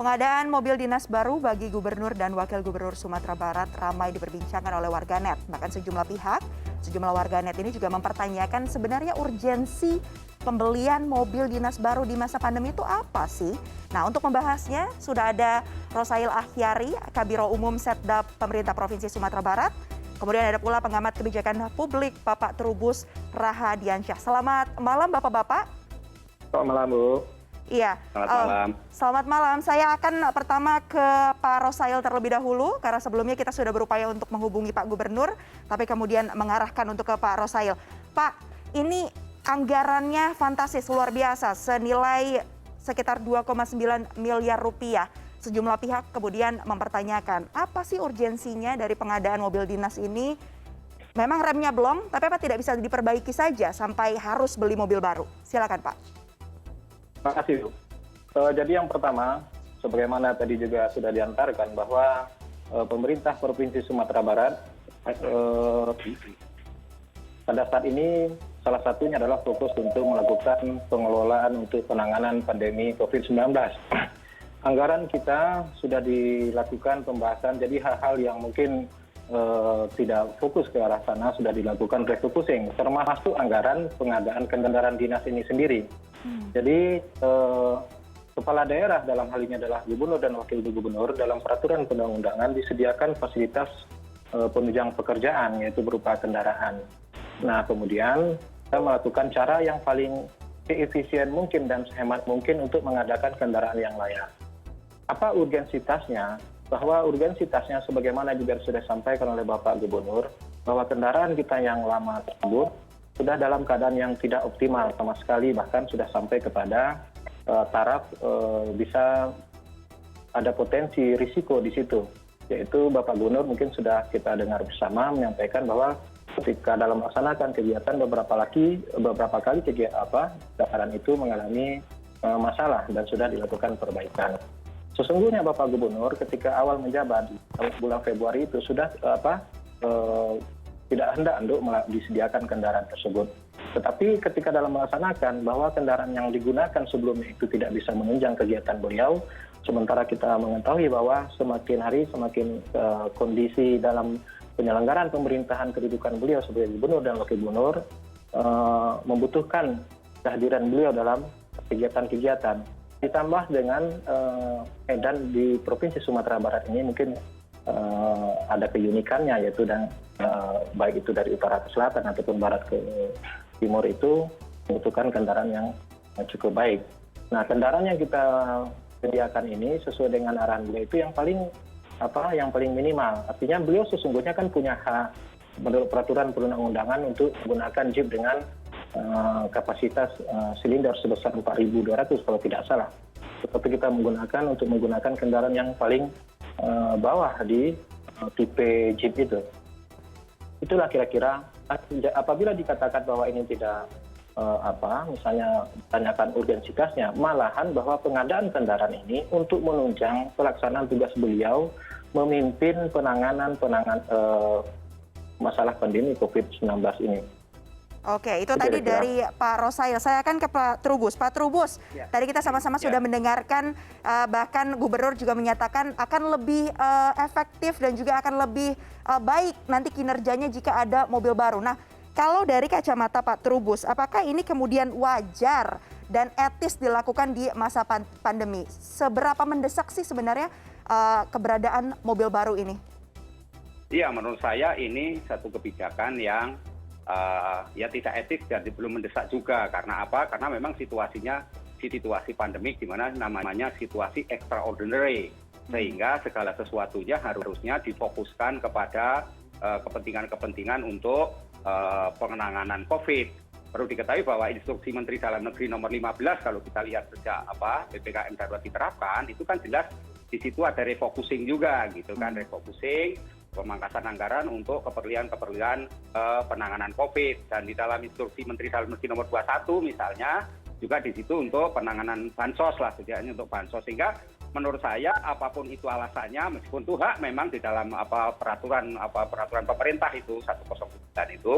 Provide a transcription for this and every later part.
Pengadaan mobil dinas baru bagi Gubernur dan Wakil Gubernur Sumatera Barat ramai diperbincangkan oleh warganet. Bahkan sejumlah warganet ini juga mempertanyakan sebenarnya urgensi pembelian mobil dinas baru di masa pandemi itu apa sih? Nah, untuk membahasnya sudah ada Rosail Akhyari, Kabiro Umum Setda Pemerintah Provinsi Sumatera Barat. Kemudian ada pula pengamat kebijakan publik Bapak Trubus Rahadiansyah. Selamat malam Bapak-Bapak. Selamat malam Bu. Iya, Selamat malam. Selamat malam. Saya akan pertama ke Pak Rosail terlebih dahulu, karena sebelumnya kita sudah berupaya untuk menghubungi Pak Gubernur, tapi kemudian mengarahkan untuk ke Pak Rosail. Pak, ini anggarannya fantastis, luar biasa, senilai sekitar 2,9 miliar rupiah. Sejumlah pihak kemudian mempertanyakan, apa sih urgensinya dari pengadaan mobil dinas ini? Memang remnya belum, tapi apa tidak bisa diperbaiki saja sampai harus beli mobil baru? Silakan Pak. Terima kasih Bu. Jadi yang pertama, sebagaimana tadi juga sudah diantarkan bahwa pemerintah Provinsi Sumatera Barat pada saat ini salah satunya adalah fokus untuk melakukan pengelolaan untuk penanganan pandemi COVID-19. Anggaran kita sudah dilakukan pembahasan, jadi hal-hal yang mungkin tidak fokus ke arah sana sudah dilakukan refocusing, termasuk anggaran pengadaan kendaraan dinas ini sendiri. Jadi kepala daerah dalam hal ini adalah gubernur dan wakil gubernur dalam peraturan perundang-undangan disediakan fasilitas penunjang pekerjaan yaitu berupa kendaraan. Nah kemudian kita melakukan cara yang paling efisien mungkin dan sehemat mungkin untuk mengadakan kendaraan yang layak. Apa urgensitasnya? Bahwa urgensitasnya sebagaimana juga sudah disampaikan oleh Bapak Gubernur, bahwa kendaraan kita yang lama tersebut sudah dalam keadaan yang tidak optimal sama sekali, bahkan sudah sampai kepada taraf bisa ada potensi risiko di situ. Yaitu Bapak Gubernur mungkin sudah kita dengar bersama menyampaikan bahwa ketika dalam melaksanakan kegiatan beberapa kali kendaraan itu mengalami masalah dan sudah dilakukan perbaikan. Sesungguhnya Bapak Gubernur ketika awal menjabat bulan Februari itu sudah tidak hendak untuk disediakan kendaraan tersebut. Tetapi ketika dalam melaksanakan bahwa kendaraan yang digunakan sebelumnya itu tidak bisa menunjang kegiatan beliau, sementara kita mengetahui bahwa semakin hari semakin kondisi dalam penyelenggaraan pemerintahan kedudukan beliau sebagai gubernur dan wakil gubernur membutuhkan kehadiran beliau dalam kegiatan-kegiatan. Ditambah dengan medan di Provinsi Sumatera Barat ini mungkin ada keunikannya, yaitu baik itu dari utara ke selatan ataupun barat ke timur itu membutuhkan kendaraan yang cukup baik. Nah kendaraan yang kita sediakan ini sesuai dengan arahan beliau itu yang paling minimal. Artinya beliau sesungguhnya kan punya hak menurut peraturan perundang-undangan untuk menggunakan jeep dengan kapasitas silinder sebesar 4.200 kalau tidak salah. Tetapi kita menggunakan kendaraan yang paling bawah di tipe jeep itu. Itulah kira-kira apabila dikatakan bahwa ini tidak misalnya ditanyakan urgensitasnya, malahan bahwa pengadaan kendaraan ini untuk menunjang pelaksanaan tugas beliau memimpin penanganan masalah pandemi COVID-19 ini. Oke, itu tadi dari Pak Rosail. Saya akan ke Pak Trubus. Pak Trubus, tadi kita sama-sama sudah mendengarkan, bahkan Gubernur juga menyatakan akan lebih efektif dan juga akan lebih baik nanti kinerjanya jika ada mobil baru. Nah, kalau dari kacamata Pak Trubus, apakah ini kemudian wajar dan etis dilakukan di masa pandemi? Seberapa mendesak sih sebenarnya keberadaan mobil baru ini? Iya, menurut saya ini satu kebijakan yang ya tidak etis dan belum mendesak juga. Karena apa? Karena memang situasinya situasi pandemik di mana namanya situasi extraordinary, sehingga segala sesuatunya harusnya difokuskan kepada kepentingan untuk penanganan COVID. Perlu diketahui bahwa instruksi Menteri Dalam Negeri nomor 15 kalau kita lihat sejak PPKM darurat diterapkan itu kan jelas di situ ada refocusing juga gitu kan, refocusing pemangkasan anggaran untuk keperluan penanganan COVID. Dan di dalam instruksi Menteri Dalam Negeri nomor 21 misalnya juga di situ untuk penanganan bansos lah, sedianya untuk bansos. Sehingga menurut saya apapun itu alasannya, meskipun itu hak memang di dalam peraturan pemerintah itu 109 itu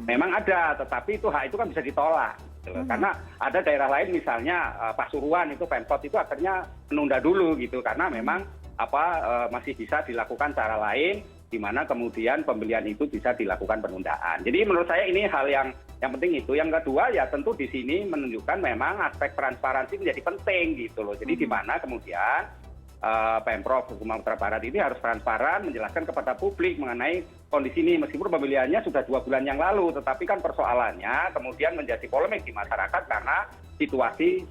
memang ada, tetapi itu hak itu kan bisa ditolak. gitu loh. Karena ada daerah lain misalnya Pasuruan itu Pemkot itu akhirnya menunda dulu gitu karena memang masih bisa dilakukan cara lain di mana kemudian pembelian itu bisa dilakukan penundaan. Jadi menurut saya ini hal yang penting itu. Yang kedua ya tentu di sini menunjukkan memang aspek transparansi menjadi penting gitu loh. Jadi di mana kemudian Pemprov Sumatera Barat ini harus transparan menjelaskan kepada publik mengenai kondisi ini meskipun pembeliannya sudah 2 bulan yang lalu, tetapi kan persoalannya kemudian menjadi polemik di masyarakat karena situasi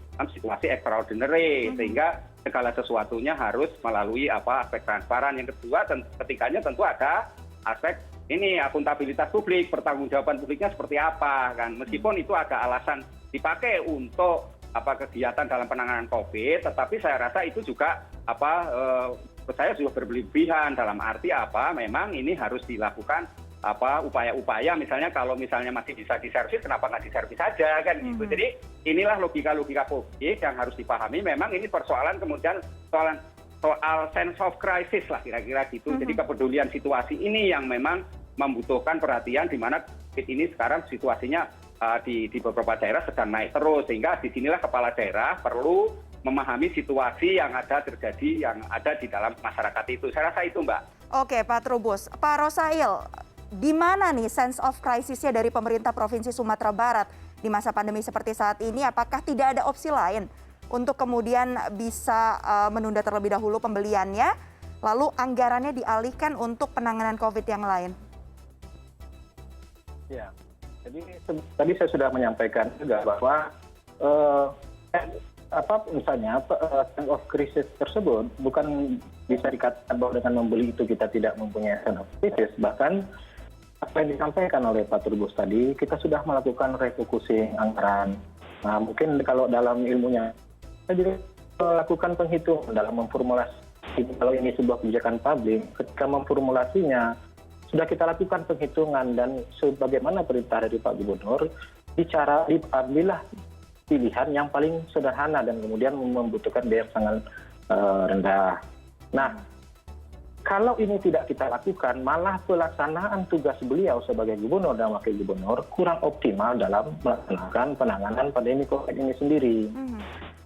extraordinary sehingga segala sesuatunya harus melalui aspek transparan. Yang kedua ketiganya tentu ada aspek ini akuntabilitas publik, pertanggungjawaban publiknya seperti apa kan. Meskipun itu ada alasan dipakai untuk kegiatan dalam penanganan COVID, tetapi saya rasa itu juga saya sudah berlebihan dalam arti memang ini harus dilakukan upaya-upaya misalnya kalau misalnya masih bisa diservis kenapa nggak diservis saja kan gitu. Jadi inilah logika-logika publik yang harus dipahami. Memang ini persoalan kemudian soal sense of crisis lah kira-kira gitu. Jadi kepedulian situasi ini yang memang membutuhkan perhatian di mana COVID ini sekarang situasinya di beberapa daerah sedang naik terus sehingga disinilah kepala daerah perlu memahami situasi yang terjadi yang ada di dalam masyarakat itu. Saya rasa itu Mbak. Oke Pak Trubus, Pak Rosail, di mana nih sense of crisisnya dari pemerintah Provinsi Sumatera Barat di masa pandemi seperti saat ini? Apakah tidak ada opsi lain untuk kemudian bisa menunda terlebih dahulu pembeliannya, lalu anggarannya dialihkan untuk penanganan COVID yang lain? Ya, jadi tadi saya sudah menyampaikan juga bahwa misalnya sense of crisis tersebut bukan bisa dikatakan bahwa dengan membeli itu kita tidak mempunyai sense of crisis. Bahkan apa yang disampaikan oleh Pak Trubus tadi, kita sudah melakukan refocusing anggaran. Nah, mungkin kalau dalam ilmunya kita juga melakukan penghitungan dalam memformulasi kalau ini sebuah kebijakan publik, ketika memformulasinya sudah kita lakukan penghitungan dan sebagaimana perintah dari Pak Gubernur, diambillah pilihan yang paling sederhana dan kemudian membutuhkan biaya yang sangat rendah. Nah, kalau ini tidak kita lakukan, malah pelaksanaan tugas beliau sebagai gubernur dan wakil gubernur kurang optimal dalam melaksanakan penanganan pandemi COVID ini sendiri.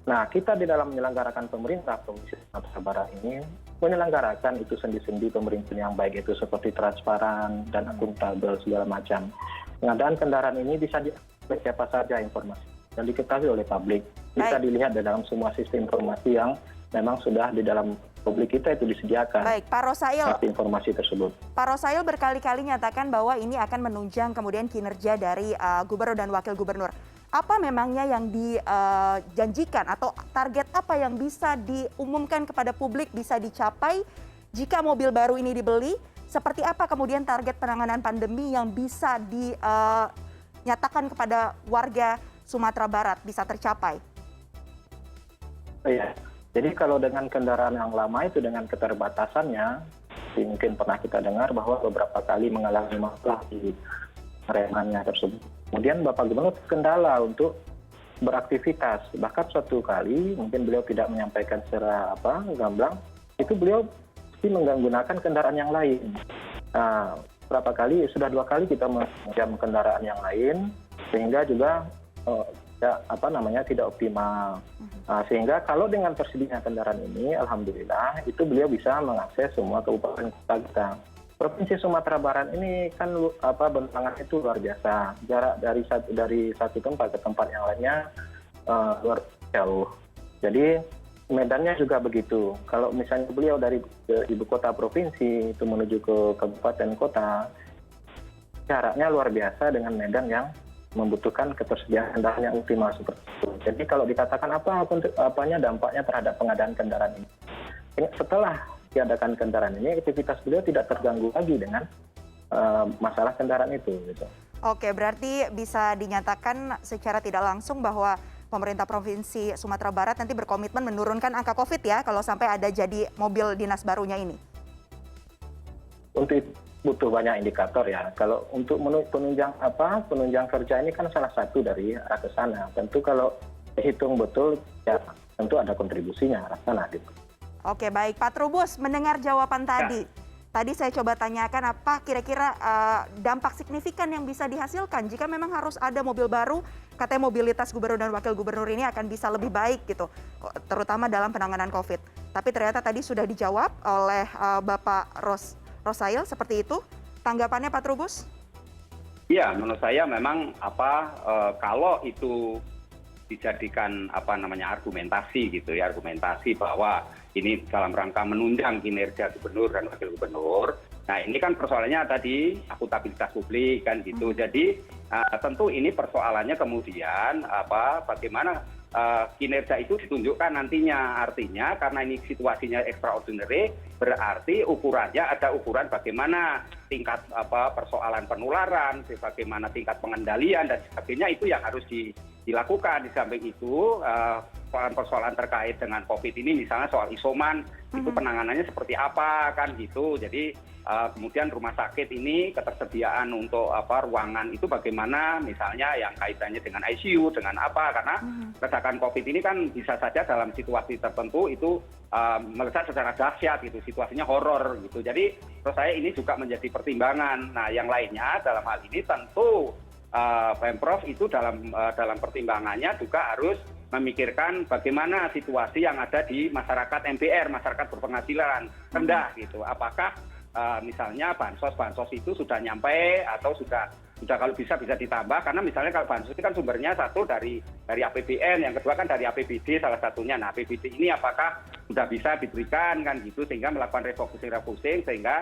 Nah, kita di dalam menyelenggarakan pemerintah Provinsi Sumatera Barat ini menyelenggarakan itu sendi-sendi pemerintah yang baik itu seperti transparan dan akuntabel segala macam. Pengadaan kendaraan ini bisa diakses siapa saja informasi dan diketahui oleh publik. Bisa dilihat di dalam semua sistem informasi yang memang sudah di dalam publik kita itu disediakan. Baik, Pak Rosail. Informasi tersebut. Pak Rosail berkali-kali nyatakan bahwa ini akan menunjang kemudian kinerja dari gubernur dan wakil gubernur. Apa memangnya yang dijanjikan atau target apa yang bisa diumumkan kepada publik bisa dicapai jika mobil baru ini dibeli? Seperti apa kemudian target penanganan pandemi yang bisa dinyatakan kepada warga Sumatera Barat bisa tercapai? Iya, jadi kalau dengan kendaraan yang lama itu dengan keterbatasannya, mungkin pernah kita dengar bahwa beberapa kali mengalami masalah di remannya tersebut. Kemudian Bapak Gubernur terkendala untuk beraktivitas. Bahkan suatu kali mungkin beliau tidak menyampaikan secara gamblang, itu beliau mesti menggunakan kendaraan yang lain. Nah, sudah 2 kali kita meminjam kendaraan yang lain, sehingga juga tidak optimal. Sehingga kalau dengan tersedianya kendaraan ini, alhamdulillah itu beliau bisa mengakses semua kabupaten kota kita. Provinsi Sumatera Barat ini kan bentangan itu luar biasa. Jarak dari satu tempat ke tempat yang lainnya luar jauh. Jadi medannya juga begitu. Kalau misalnya beliau dari ibu kota provinsi itu menuju ke kabupaten kota, jaraknya luar biasa dengan medan yang membutuhkan ketersediaan kendaraan yang optimal seperti itu. Jadi kalau dikatakan dampaknya terhadap pengadaan kendaraan ini. Setelah diadakan kendaraan ini, aktivitas beliau tidak terganggu lagi dengan masalah kendaraan itu. Gitu. Oke, berarti bisa dinyatakan secara tidak langsung bahwa pemerintah Provinsi Sumatera Barat nanti berkomitmen menurunkan angka COVID ya, kalau sampai ada jadi mobil dinas barunya ini. Untuk itu butuh banyak indikator ya. Kalau untuk penunjang kerja ini kan salah satu dari arah ke sana. Tentu kalau hitung betul, ya tentu ada kontribusinya arah sana gitu. Oke, baik. Pak Trubus, mendengar jawaban tadi, tadi saya coba tanyakan apa kira-kira dampak signifikan yang bisa dihasilkan jika memang harus ada mobil baru, katanya mobilitas gubernur dan wakil gubernur ini akan bisa lebih baik gitu, terutama dalam penanganan COVID. Tapi ternyata tadi sudah dijawab oleh Bapak Rosail seperti itu. Tanggapannya Pak Trubus? Iya, menurut saya memang kalau itu dijadikan argumentasi gitu ya, argumentasi bahwa ini dalam rangka menunjang kinerja gubernur dan wakil gubernur. Nah, ini kan persoalannya tadi akuntabilitas publik kan gitu. Jadi tentu ini persoalannya kemudian bagaimana kinerja itu ditunjukkan nantinya. Artinya karena ini situasinya extraordinary, berarti ukurannya ada ukuran bagaimana tingkat persoalan penularan, bagaimana tingkat pengendalian dan sebagainya, itu yang harus dilakukan. Di samping itu persoalan terkait dengan COVID ini, misalnya soal isoman, itu penanganannya seperti apa kan gitu. Jadi kemudian rumah sakit ini ketersediaan untuk ruangan itu bagaimana, misalnya yang kaitannya dengan ICU, dengan apa, karena ledakan COVID ini kan bisa saja dalam situasi tertentu itu meledak secara dahsyat gitu, situasinya horor gitu. Jadi menurut saya ini juga menjadi pertimbangan. Nah, yang lainnya dalam hal ini tentu Pemprov itu dalam pertimbangannya juga harus memikirkan bagaimana situasi yang ada di masyarakat MBR, masyarakat berpenghasilan rendah gitu. Apakah misalnya bansos itu sudah nyampe atau sudah kalau bisa ditambah, karena misalnya kalau bansos itu kan sumbernya satu dari APBN, yang kedua kan dari APBD salah satunya. Nah, APBD ini apakah sudah bisa diberikan kan gitu, sehingga melakukan refocusing sehingga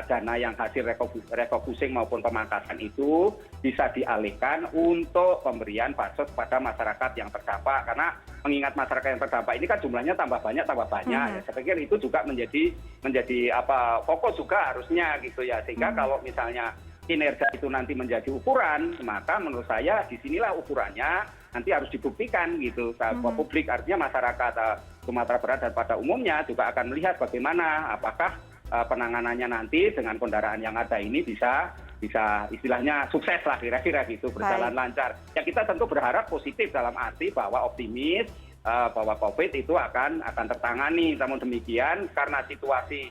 dana yang hasil refocusing maupun pemangkasan itu bisa dialihkan untuk pemberian bansos kepada masyarakat yang terdampak. Karena mengingat masyarakat yang terdampak ini kan jumlahnya tambah banyak. Ya, saya pikir itu juga menjadi fokus juga harusnya gitu ya, sehingga kalau misalnya kinerja itu nanti menjadi ukuran, maka menurut saya disinilah ukurannya nanti harus dibuktikan gitu ke publik. Artinya masyarakat Sumatera Barat dan pada umumnya juga akan melihat bagaimana apakah penanganannya nanti dengan kendaraan yang ada ini bisa istilahnya sukses lah kira-kira gitu, berjalan lancar. Ya, kita tentu berharap positif dalam arti bahwa optimis bahwa COVID itu akan tertangani. Namun demikian karena situasi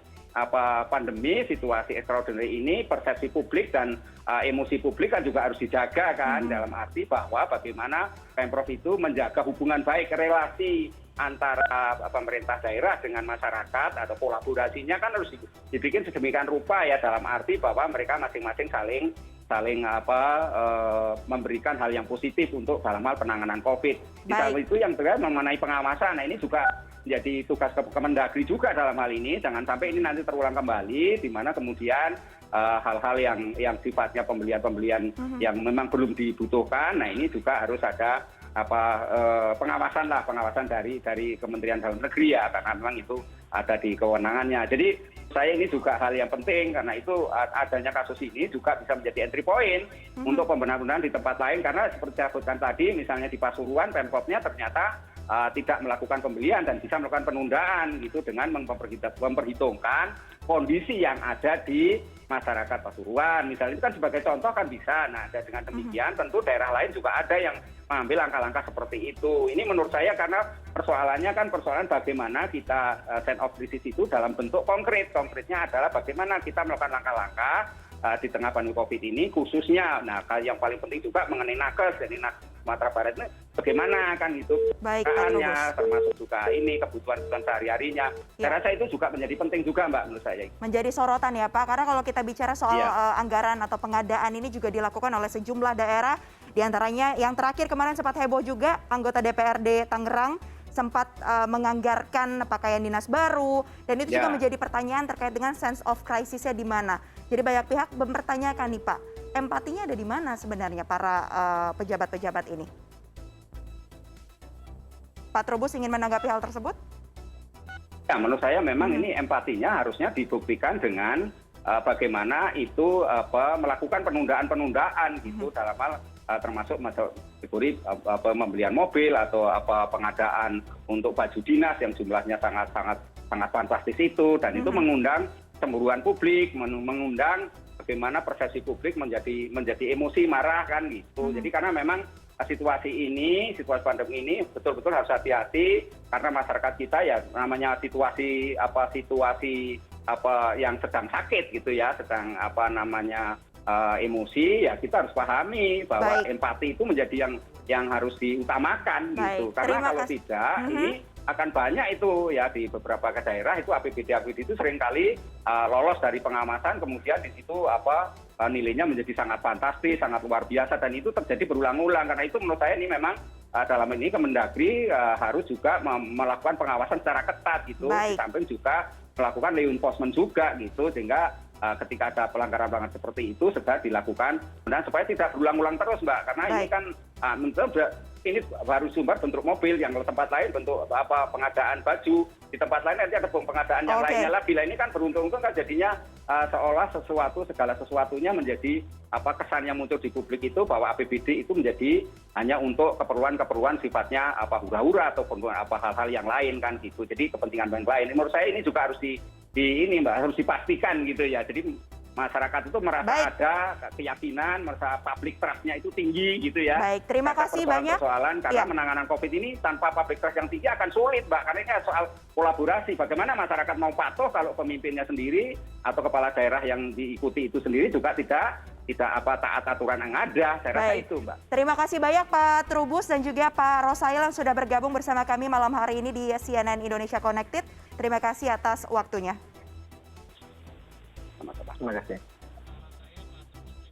pandemi, situasi extraordinary ini, persepsi publik dan emosi publik kan juga harus dijaga kan, dalam arti bahwa bagaimana Pemprov itu menjaga hubungan baik, relasi antara pemerintah daerah dengan masyarakat atau kolaborasinya kan harus dibikin sedemikian rupa ya, dalam arti bahwa mereka masing-masing saling memberikan hal yang positif untuk dalam hal penanganan COVID. Di dalam itu yang terkait mengenai pengawasan, nah ini juga menjadi tugas Kemendagri juga dalam hal ini. Jangan sampai ini nanti terulang kembali, di mana kemudian hal-hal yang sifatnya pembelian yang memang belum dibutuhkan. Nah, ini juga harus ada pengawasan dari Kementerian Dalam Negeri ya, karena memang itu ada di kewenangannya. Jadi saya ini juga hal yang penting, karena itu adanya kasus ini juga bisa menjadi entry point untuk pembenahan-pembenahan di tempat lain, karena seperti saya sebutkan tadi, misalnya di Pasuruan, Pemprov-nya ternyata tidak melakukan pembelian dan bisa melakukan penundaan gitu dengan memperhitungkan kondisi yang ada di masyarakat Pasuruan. Misalnya itu kan sebagai contoh kan bisa. Nah, dengan demikian tentu daerah lain juga ada yang mengambil langkah-langkah seperti itu. Ini menurut saya karena persoalannya kan persoalan bagaimana kita sense of crisis itu dalam bentuk konkret. Konkretnya adalah bagaimana kita melakukan langkah-langkah di tengah pandemi COVID ini khususnya. Nah, yang paling penting juga mengenai nakes. Jadi Sumatera Barat ini bagaimana kan itu kebutuhannya, termasuk juga ini kebutuhan sehari-harinya. Saya rasa itu juga menjadi penting juga Mbak menurut saya. Menjadi sorotan ya Pak, karena kalau kita bicara soal anggaran atau pengadaan ini juga dilakukan oleh sejumlah daerah. Di antaranya yang terakhir kemarin sempat heboh juga, anggota DPRD Tangerang sempat menganggarkan pakaian dinas baru, dan itu juga menjadi pertanyaan terkait dengan sense of crisis-nya di mana. Jadi banyak pihak mempertanyakan nih Pak, empatinya ada di mana sebenarnya para pejabat-pejabat ini? Pak Trubus ingin menanggapi hal tersebut? Ya, menurut saya memang ini empatinya harusnya dibuktikan dengan bagaimana itu melakukan penundaan gitu dalam hal termasuk kategori pembelian mobil atau pengadaan untuk baju dinas yang jumlahnya sangat fantastis itu, dan itu mengundang cemburuan publik, mengundang bagaimana persepsi publik menjadi emosi, marah kan gitu. Jadi karena memang situasi pandemi ini betul-betul harus hati-hati, karena masyarakat kita ya namanya situasi yang sedang sakit gitu ya, sedang emosi, ya kita harus pahami bahwa empati itu menjadi yang harus diutamakan gitu. Karena kalau tidak ini akan banyak itu ya di beberapa daerah itu APBD itu seringkali lolos dari pengawasan, kemudian di situ nilainya menjadi sangat fantastis, sangat luar biasa, dan itu terjadi berulang-ulang. Karena itu menurut saya ini memang dalam ini Kemendagri harus juga melakukan pengawasan secara ketat gitu, di samping juga melakukan law enforcement juga gitu, sehingga ketika ada pelanggaran seperti itu segera dilakukan, dan supaya tidak berulang-ulang terus, Mbak. Karena ini kan ini baru sumber bentuk mobil, yang tempat lain bentuk pengadaan baju, di tempat lain nanti ada pengadaan yang lainnya lah. Bila ini kan beruntung-untung kan jadinya seolah segala sesuatunya menjadi kesan yang muncul di publik itu bahwa APBD itu menjadi hanya untuk keperluan sifatnya hura-hura ataupun hal-hal yang lain kan gitu. Jadi kepentingan yang lain. Menurut saya ini juga harus harus dipastikan gitu ya. Jadi masyarakat itu merasa ada keyakinan, merasa public trust-nya itu tinggi gitu ya. Baik, terima kasih banyak. Karena penanganan COVID ini tanpa public trust yang tinggi akan sulit, Mbak. Karena ini soal kolaborasi. Bagaimana masyarakat mau patuh kalau pemimpinnya sendiri atau kepala daerah yang diikuti itu sendiri juga tidak taat aturan yang ada. Saya rasa itu, Mbak. Terima kasih banyak Pak Trubus dan juga Pak Rosail yang sudah bergabung bersama kami malam hari ini di CNN Indonesia Connected. Terima kasih atas waktunya. Terima kasih.